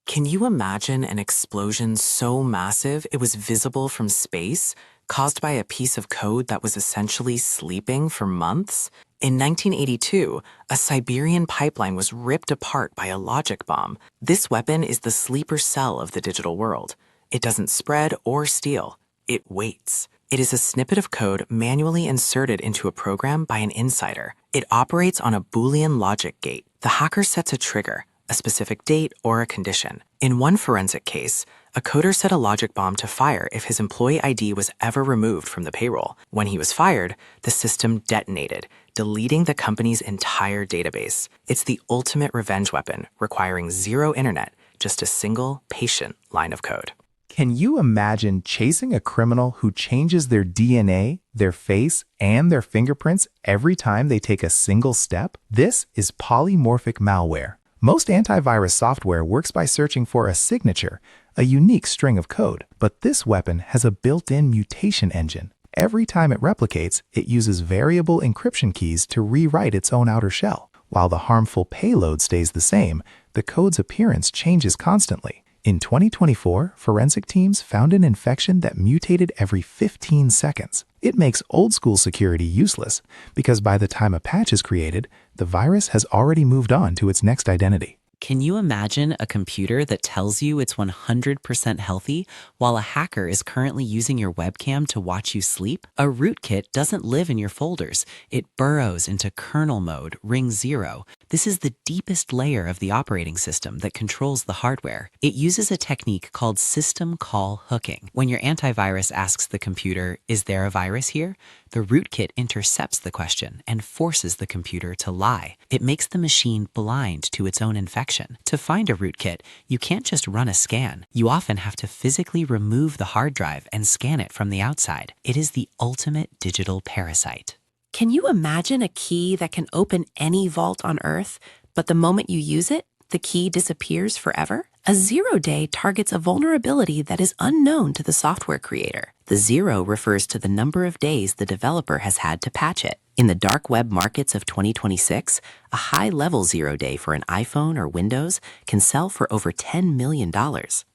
Can you imagine an explosion so massive it was visible from space, caused by a piece of code that was essentially sleeping for months? In 1982, a Siberian pipeline was ripped apart by a logic bomb. This weapon is the sleeper cell of the digital world. It doesn't spread or steal. It waits. It is a snippet of code manually inserted into a program by an insider. It operates on a Boolean logic gate. The hacker sets a trigger, a specific date, or a condition. In one forensic case, a coder set a logic bomb to fire if his employee ID was ever removed from the payroll. When he was fired, the system detonated, deleting the company's entire database. It's the ultimate revenge weapon, requiring zero internet, just a single, patient line of code. Can you imagine chasing a criminal who changes their DNA, their face, and their fingerprints every time they take a single step? This is polymorphic malware. Most antivirus software works by searching for a signature, a unique string of code, but this weapon has a built-in mutation engine. Every time it replicates, it uses variable encryption keys to rewrite its own outer shell. While the harmful payload stays the same, the code's appearance changes constantly. In 2024, forensic teams found an infection that mutated every 15 seconds. It makes old-school security useless because by the time a patch is created, the virus has already moved on to its next identity. Can you imagine a computer that tells you it's 100% healthy while a hacker is currently using your webcam to watch you sleep? A rootkit doesn't live in your folders. It burrows into kernel mode, ring 0. This is the deepest layer of the operating system that controls the hardware. It uses a technique called system call hooking. When your antivirus asks the computer, "Is there a virus here?" the rootkit intercepts the question and forces the computer to lie. It makes the machine blind to its own infection. To find a rootkit, you can't just run a scan. You often have to physically remove the hard drive and scan it from the outside. It is the ultimate digital parasite. Can you imagine a key that can open any vault on Earth, but the moment you use it, the key disappears forever? A zero-day targets a vulnerability that is unknown to the software creator. The 0 refers to the number of days the developer has had to patch it. In the dark web markets of 2026, a high-level zero-day for an iPhone or Windows can sell for over $10 million.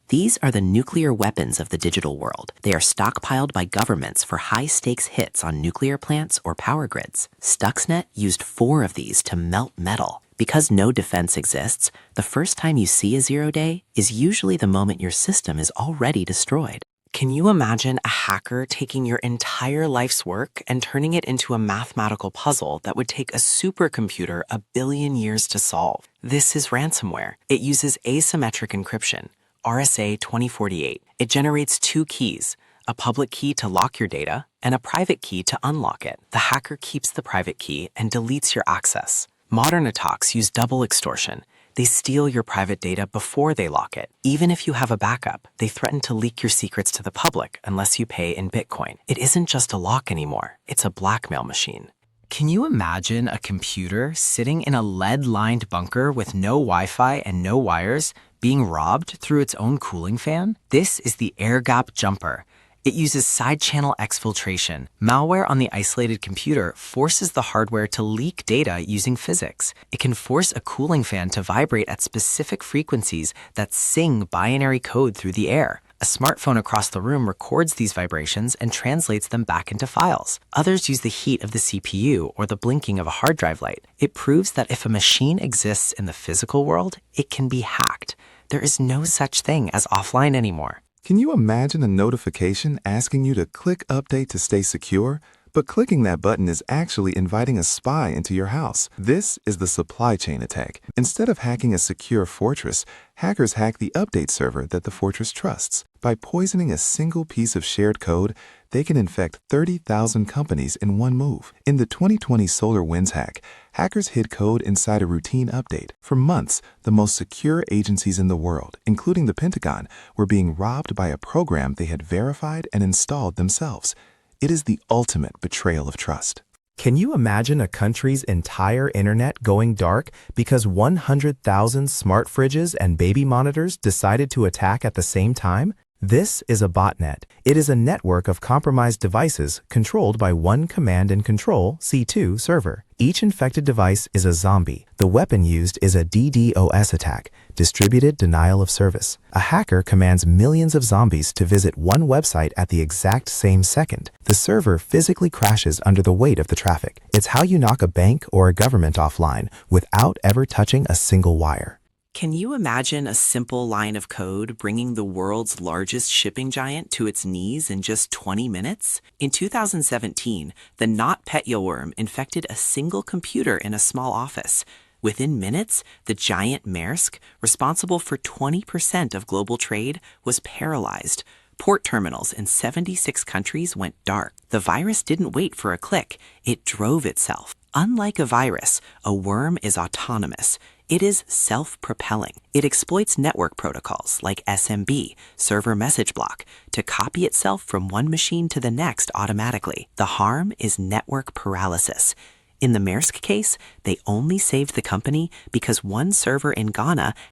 These are the nuclear weapons of the digital world. They are stockpiled by governments for high-stakes hits on nuclear plants or power grids. Stuxnet used 4 of these to melt metal. Because no defense exists, the first time you see a zero-day is usually the moment your system is already destroyed. Can you imagine a hacker taking your entire life's work and turning it into a mathematical puzzle that would take a supercomputer a billion years to solve? This is ransomware. It uses asymmetric encryption, RSA 2048. It generates 2 keys, a public key to lock your data and a private key to unlock it. The hacker keeps the private key and deletes your access. Modern attacks use double extortion. They steal your private data before they lock it. Even if you have a backup, they threaten to leak your secrets to the public unless you pay in Bitcoin. It isn't just a lock anymore. It's a blackmail machine. Can you imagine a computer sitting in a lead-lined bunker with no Wi-Fi and no wires being robbed through its own cooling fan? This is the air gap jumper. It uses side-channel exfiltration. Malware on the isolated computer forces the hardware to leak data using physics. It can force a cooling fan to vibrate at specific frequencies that sing binary code through the air. A smartphone across the room records these vibrations and translates them back into files. Others use the heat of the CPU or the blinking of a hard drive light. It proves that if a machine exists in the physical world, it can be hacked. There is no such thing as offline anymore. Can you imagine a notification asking you to click Update to stay secure? But clicking that button is actually inviting a spy into your house. This is the supply chain attack. Instead of hacking a secure fortress, hackers hack the update server that the fortress trusts. By poisoning a single piece of shared code, they can infect 30,000 companies in one move. In the 2020 SolarWinds hack, hackers hid code inside a routine update. For months, the most secure agencies in the world, including the Pentagon, were being robbed by a program they had verified and installed themselves. It is the ultimate betrayal of trust. Can you imagine a country's entire internet going dark because 100,000 smart fridges and baby monitors decided to attack at the same time? This is a botnet. It is a network of compromised devices controlled by one command and control C2 server. Each infected device is a zombie. The weapon used is a DDoS attack, distributed denial of service. A hacker commands millions of zombies to visit one website at the exact same second. The server physically crashes under the weight of the traffic. It's how you knock a bank or a government offline without ever touching a single wire. Can you imagine a simple line of code bringing the world's largest shipping giant to its knees in just 20 minutes? In 2017, the NotPetya worm infected a single computer in a small office. Within minutes, the giant Maersk, responsible for 20% of global trade, was paralyzed. Port terminals in 76 countries went dark. The virus didn't wait for a click. It drove itself. Unlike a virus, a worm is autonomous. It is self-propelling. It exploits network protocols like SMB, server message block, to copy itself from one machine to the next automatically. The harm is network paralysis. In the Maersk case, they only saved the company because one server in Ghana